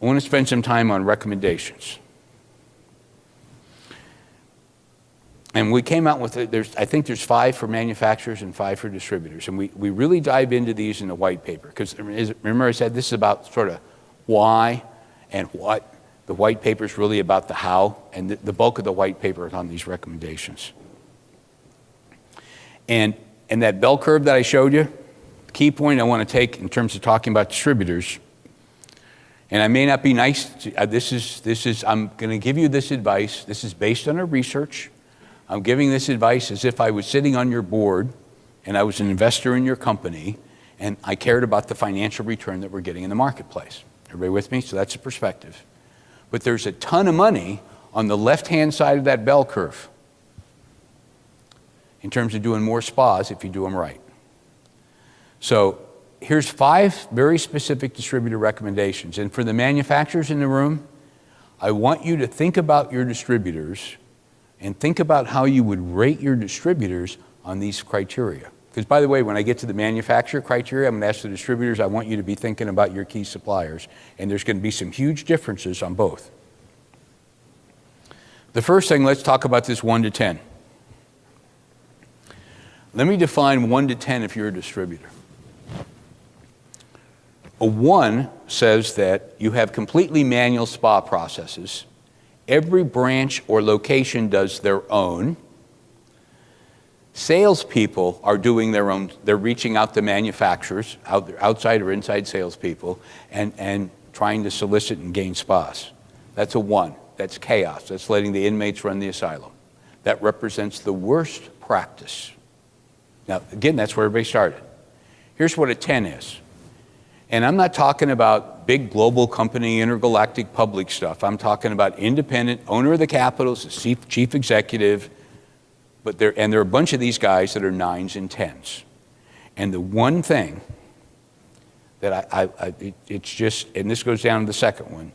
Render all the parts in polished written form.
I want to spend some time on recommendations. And we came out with, I think there's 5 for manufacturers and 5 for distributors. And we really dive into these in the white paper. Because remember I said this is about sort of why and what. The white paper is really about the how. And the bulk of the white paper is on these recommendations. And that bell curve that I showed you, the key point I want to take in terms of talking about distributors, and I may not be nice, I'm going to give you this advice. This is based on our research. I'm giving this advice as if I was sitting on your board and I was an investor in your company and I cared about the financial return that we're getting in the marketplace. Everybody with me? So that's a perspective. But there's a ton of money on the left-hand side of that bell curve in terms of doing more spas if you do them right. So here's 5 very specific distributor recommendations. And for the manufacturers in the room, I want you to think about your distributors and think about how you would rate your distributors on these criteria. Because by the way, when I get to the manufacturer criteria, I'm going to ask the distributors, I want you to be thinking about your key suppliers. And there's going to be some huge differences on both. The first thing, let's talk about this 1 to 10. Let me define 1 to 10 if you're a distributor. A 1 says that you have completely manual spa processes. Every branch or location does their own. Salespeople are doing their own. They're reaching out to manufacturers, outside or inside salespeople, and trying to solicit and gain spas. That's a 1. That's chaos. That's letting the inmates run the asylum. That represents the worst practice. Now, again, that's where everybody started. Here's what a 10 is. And I'm not talking about big global company, intergalactic public stuff. I'm talking about independent, owner of the capitals, the chief executive, but there are a bunch of these guys that are 9s and 10s. And the one thing that it's just, and this goes down to the second one,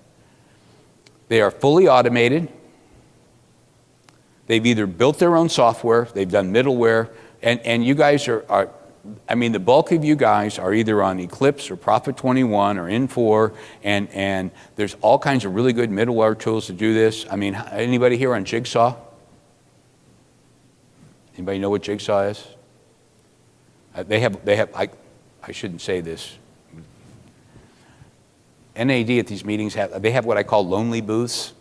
they are fully automated. They've either built their own software, they've done middleware, and you guys are I mean, the bulk of you guys are either on Eclipse or Prophet 21 or Infor, and there's all kinds of really good middleware tools to do this. I mean, anybody here on Jigsaw? Anybody know what Jigsaw is? I shouldn't say this. NAED at these meetings they have what I call lonely booths,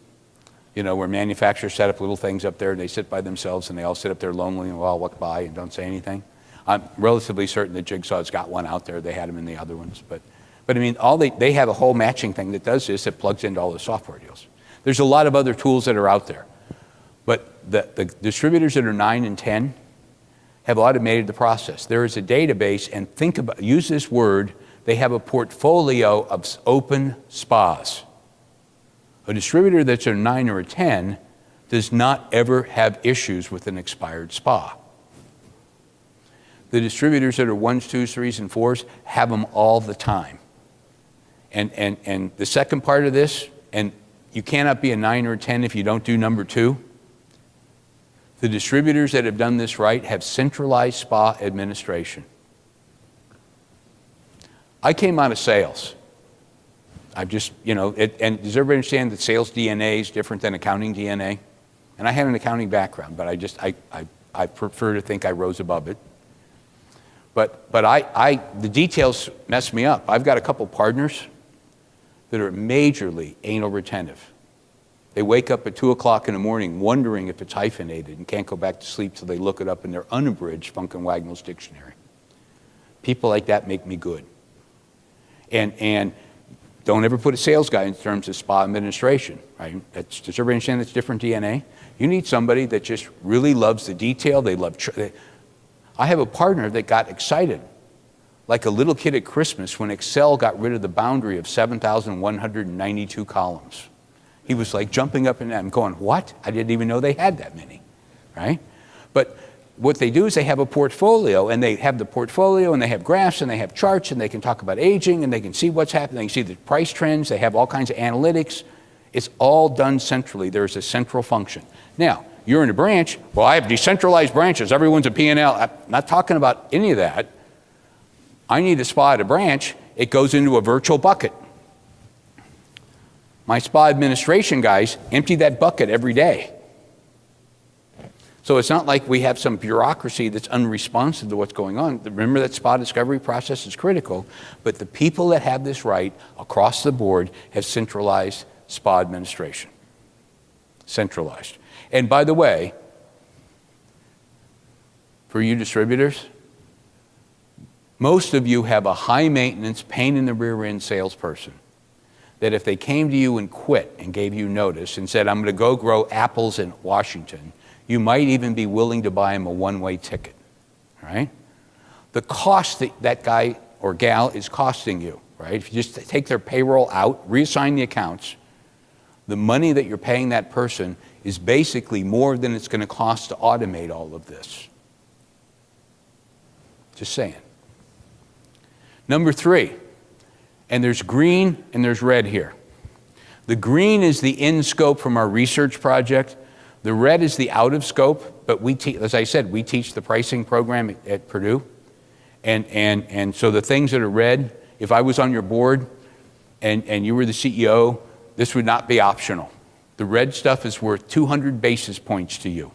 you know, where manufacturers set up little things up there and they sit by themselves and they all sit up there lonely and all walk by and don't say anything. I'm relatively certain that Jigsaw's got one out there. They had them in the other ones. But I mean, they have a whole matching thing that does this, that plugs into all the software deals. There's a lot of other tools that are out there. But the distributors that are 9 and 10 have automated the process. There is a database, and use this word, they have a portfolio of open spas. A distributor that's a 9 or a 10 does not ever have issues with an expired spa. The distributors that are 1s, 2s, 3s, and 4s have them all the time. And the second part of this, and you cannot be a 9 or a 10 if you don't do number 2. The distributors that have done this right have Centralized Spa Administration. I came out of sales. I've just, you know, and does everybody understand that sales DNA is different than accounting DNA? And I had an accounting background, but I prefer to think I rose above it. But the details mess me up. I've got a couple partners that are majorly anal retentive. They wake up at 2 o'clock in the morning wondering if it's hyphenated and can't go back to sleep till they look it up in their unabridged Funk and Wagnall's dictionary. People like that make me good. And don't ever put a sales guy in terms of spa administration, right? Does everybody understand that's different DNA? You need somebody that just really loves the detail. I have a partner that got excited like a little kid at Christmas when Excel got rid of the boundary of 7,192 columns. He was like jumping up and down. I'm going, what? I didn't even know they had that many, right? But what they do is they have a portfolio, and they have the portfolio, and they have graphs, and they have charts, and they can talk about aging, and they can see what's happening. They can see the price trends. They have all kinds of analytics. It's all done centrally. There's a central function. Now, you're in a branch. Well, I have decentralized branches. Everyone's a P&L. I'm not talking about any of that. I need a spa at a branch. It goes into a virtual bucket. My spa administration guys empty that bucket every day. So it's not like we have some bureaucracy that's unresponsive to what's going on. Remember that spa discovery process is critical, but the people that have this right across the board have centralized spa administration. Centralized. And by the way, for you distributors, most of you have a high maintenance, pain in the rear end salesperson that if they came to you and quit and gave you notice and said, I'm going to go grow apples in Washington, you might even be willing to buy them a one-way ticket, right? The cost that that guy or gal is costing you, right? If you just take their payroll out, reassign the accounts, the money that you're paying that person is basically more than it's going to cost to automate all of this. Just saying. Number 3, and there's green and there's red here. The green is the in scope from our research project. The red is the out of scope, but we as I said, we teach the pricing program at Purdue. And so the things that are red, if I was on your board and you were the CEO, this would not be optional. The red stuff is worth 200 basis points to you.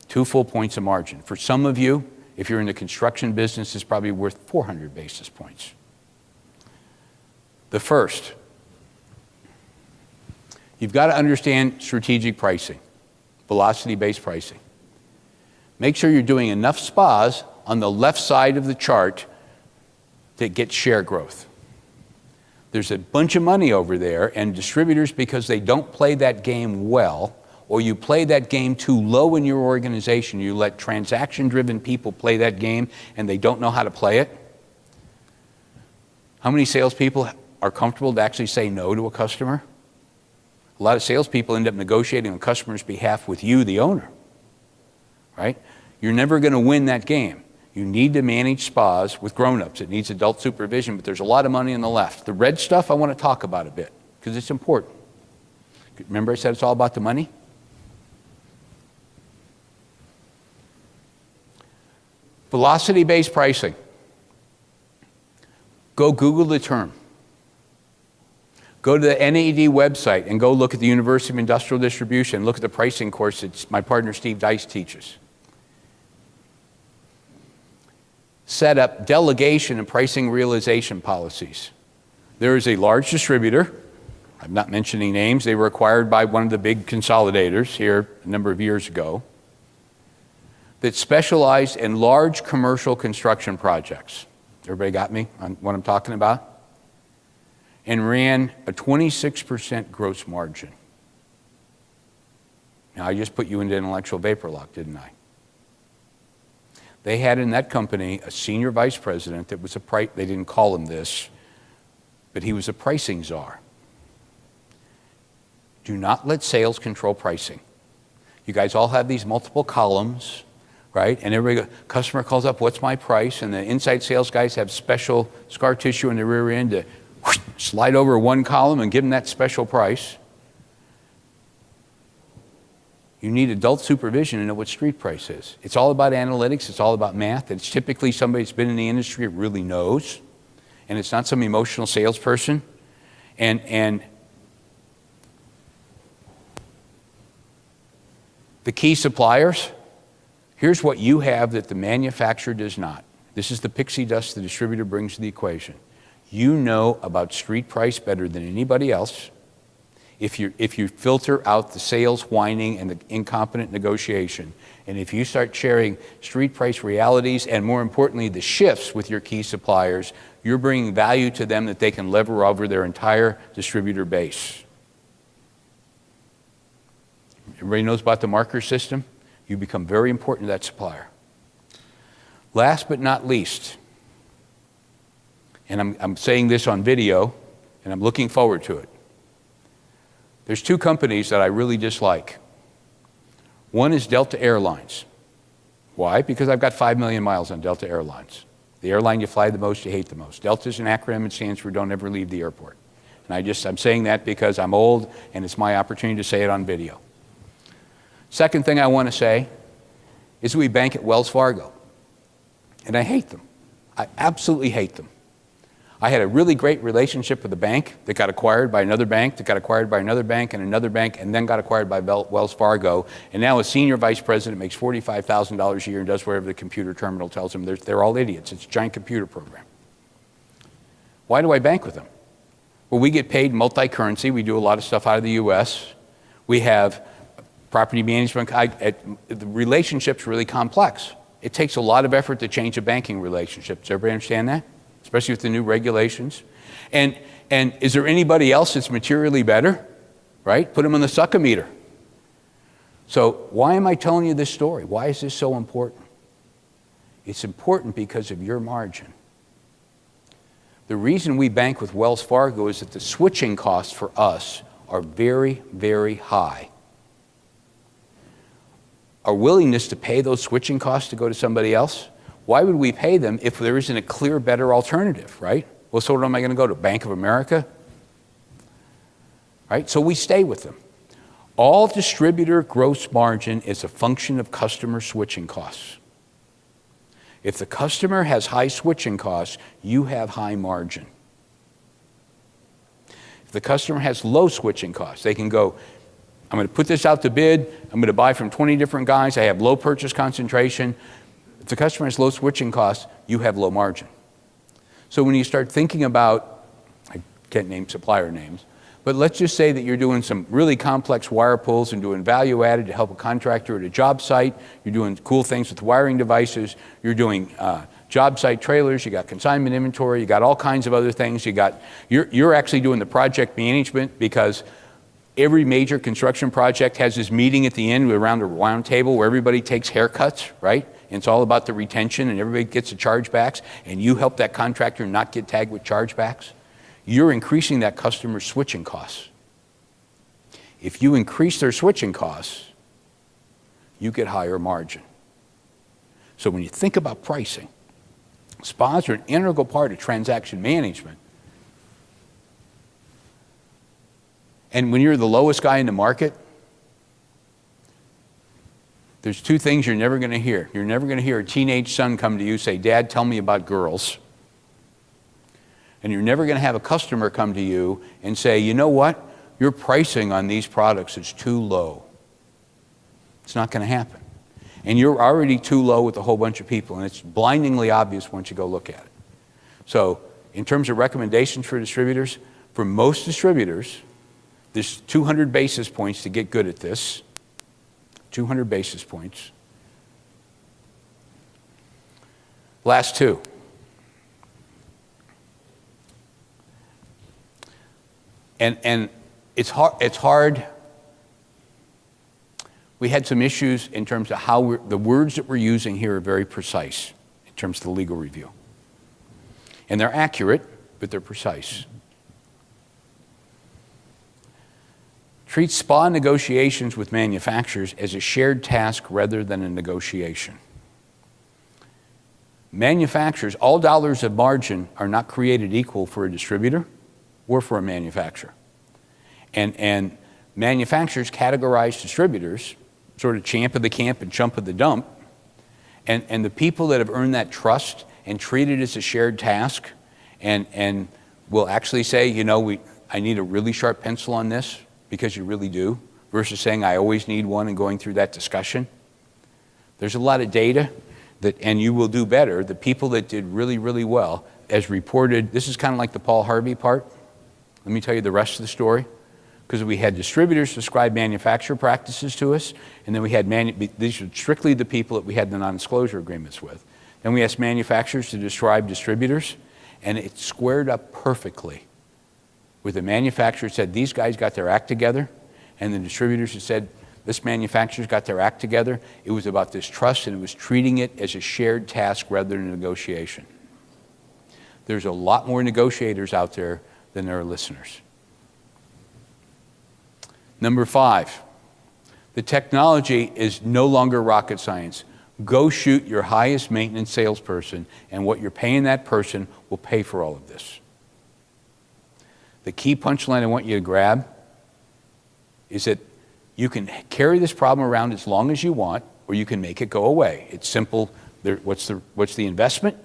2 full points of margin. For some of you, if you're in the construction business, it's probably worth 400 basis points. The first, you've got to understand strategic pricing, velocity-based pricing. Make sure you're doing enough spas on the left side of the chart to get share growth. There's a bunch of money over there, and distributors, because they don't play that game well, or you play that game too low in your organization, you let transaction-driven people play that game and they don't know how to play it. How many salespeople are comfortable to actually say no to a customer? A lot of salespeople end up negotiating on the customer's behalf with you, the owner, right? You're never going to win that game. You need to manage spas with grown-ups. It needs adult supervision, but there's a lot of money on the left. The red stuff I want to talk about a bit because it's important. Remember I said it's all about the money? Velocity-based pricing. Go Google the term. Go to the NAED website and go look at the University of Industrial Distribution. Look at the pricing course that my partner Steve Dice teaches. Set up delegation and pricing realization policies. There is a large distributor, I'm not mentioning names, they were acquired by one of the big consolidators here a number of years ago, that specialized in large commercial construction projects. Everybody got me on what I'm talking about? And ran a 26% gross margin. Now, I just put you into intellectual vapor lock, didn't I? They had in that company a senior vice president that was they didn't call him this, but he was a pricing czar. Do not let sales control pricing. You guys all have these multiple columns, right? And every customer calls up, what's my price? And the inside sales guys have special scar tissue in the rear end to slide over one column and give them that special price. You need adult supervision to know what street price is. It's all about analytics. It's all about math. It's typically somebody that's been in the industry that really knows. And it's not some emotional salesperson. And the key suppliers, here's what you have that the manufacturer does not. This is the pixie dust the distributor brings to the equation. You know about street price better than anybody else. If you filter out the sales whining and the incompetent negotiation, and if you start sharing street price realities and more importantly the shifts with your key suppliers, you're bringing value to them that they can lever over their entire distributor base. Everybody knows about the marker system? You become very important to that supplier. Last but not least, and I'm saying this on video, and I'm looking forward to it. There's 2 companies that I really dislike. One is Delta Airlines. Why? Because I've got 5 million miles on Delta Airlines. The airline you fly the most, you hate the most. Delta is an acronym and stands for don't ever leave the airport. And I'm saying that because I'm old and it's my opportunity to say it on video. Second thing I want to say is we bank at Wells Fargo. And I hate them. I absolutely hate them. I had a really great relationship with a bank that got acquired by another bank, that got acquired by another bank, and then got acquired by Wells Fargo. And now a senior vice president makes $45,000 a year and does whatever the computer terminal tells him. They're all idiots. It's a giant computer program. Why do I bank with them? Well, we get paid multi-currency. We do a lot of stuff out of the U.S. We have property management. The relationship's really complex. It takes a lot of effort to change a banking relationship. Does everybody understand that? Especially with the new regulations. And is there anybody else that's materially better? Right? Put them on the succometer. So why am I telling you this story? Why is this so important? It's important because of your margin. The reason we bank with Wells Fargo is that the switching costs for us are very, very high. Our willingness to pay those switching costs to go to somebody else, why would we pay them if there isn't a clear, better alternative, right? Well, so what am I going to go to? Bank of America? Right? So we stay with them. All distributor gross margin is a function of customer switching costs. If the customer has high switching costs, you have high margin. If the customer has low switching costs, they can go, I'm going to put this out to bid, I'm going to buy from 20 different guys, I have low purchase concentration. If the customer has low switching costs, you have low margin. So when you start thinking about, I can't name supplier names, but let's just say that you're doing some really complex wire pulls and doing value added to help a contractor at a job site, you're doing cool things with wiring devices, you're doing job site trailers, you got consignment inventory, you got all kinds of other things, you're actually doing the project management because every major construction project has this meeting at the end around a round table where everybody takes haircuts, right? And it's all about the retention and everybody gets the chargebacks and you help that contractor not get tagged with chargebacks. You're increasing that customer's switching costs. If you increase their switching costs, you get higher margin. So when you think about pricing, spas are an integral part of transaction management. And when you're the lowest guy in the market, there's two things you're never going to hear. You're never going to hear a teenage son come to you say, Dad, tell me about girls. And you're never going to have a customer come to you and say, you know what? Your pricing on these products is too low. It's not going to happen. And you're already too low with a whole bunch of people, and it's blindingly obvious once you go look at it. So in terms of recommendations for distributors, for most distributors, there's 200 basis points to get good at this. 200 basis points. Last two. And it's hard. We had some issues in terms of how the words that we're using here are very precise in terms of the legal review. And they're accurate, but they're precise. Treat spa negotiations with manufacturers as a shared task rather than a negotiation. Manufacturers, all dollars of margin are not created equal for a distributor or for a manufacturer. And manufacturers categorize distributors, sort of champ of the camp and chump of the dump. And the people that have earned that trust and treat it as a shared task and will actually say, you know, I need a really sharp pencil on this, because you really do, versus saying I always need one and going through that discussion. There's a lot of data and you will do better. The people that did really, really well, as reported, this is kind of like the Paul Harvey part. Let me tell you the rest of the story. Because we had distributors describe manufacturer practices to us, and then we had, these are strictly the people that we had the non-disclosure agreements with. Then we asked manufacturers to describe distributors, and it squared up perfectly. Where the manufacturer said, these guys got their act together, and the distributors had said, this manufacturer's got their act together. It was about this trust, and it was treating it as a shared task rather than a negotiation. There's a lot more negotiators out there than there are listeners. Number 5, the technology is no longer rocket science. Go shoot your highest maintenance salesperson, and what you're paying that person will pay for all of this. The key punchline I want you to grab is that you can carry this problem around as long as you want, or you can make it go away. It's simple. What's the investment?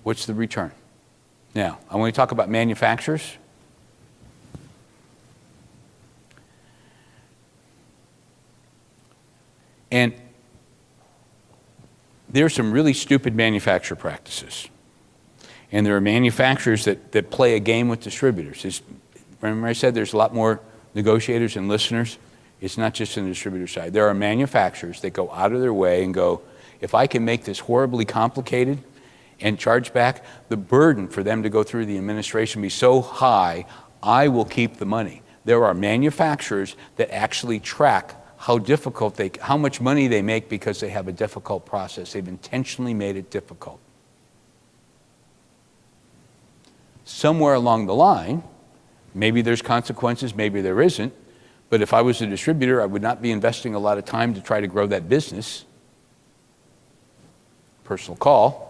What's the return? Now, I want to talk about manufacturers. And there are some really stupid manufacturer practices. And there are manufacturers that play a game with distributors. Remember I said there's a lot more negotiators and listeners? It's not just in the distributor side. There are manufacturers that go out of their way and go, if I can make this horribly complicated and charge back, the burden for them to go through the administration be so high, I will keep the money. There are manufacturers that actually track how much money they make because they have a difficult process. They've intentionally made it difficult. Somewhere along the line, maybe there's consequences, maybe there isn't, but if I was a distributor, I would not be investing a lot of time to try to grow that business. Personal call.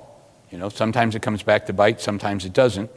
Sometimes it comes back to bite, sometimes it doesn't.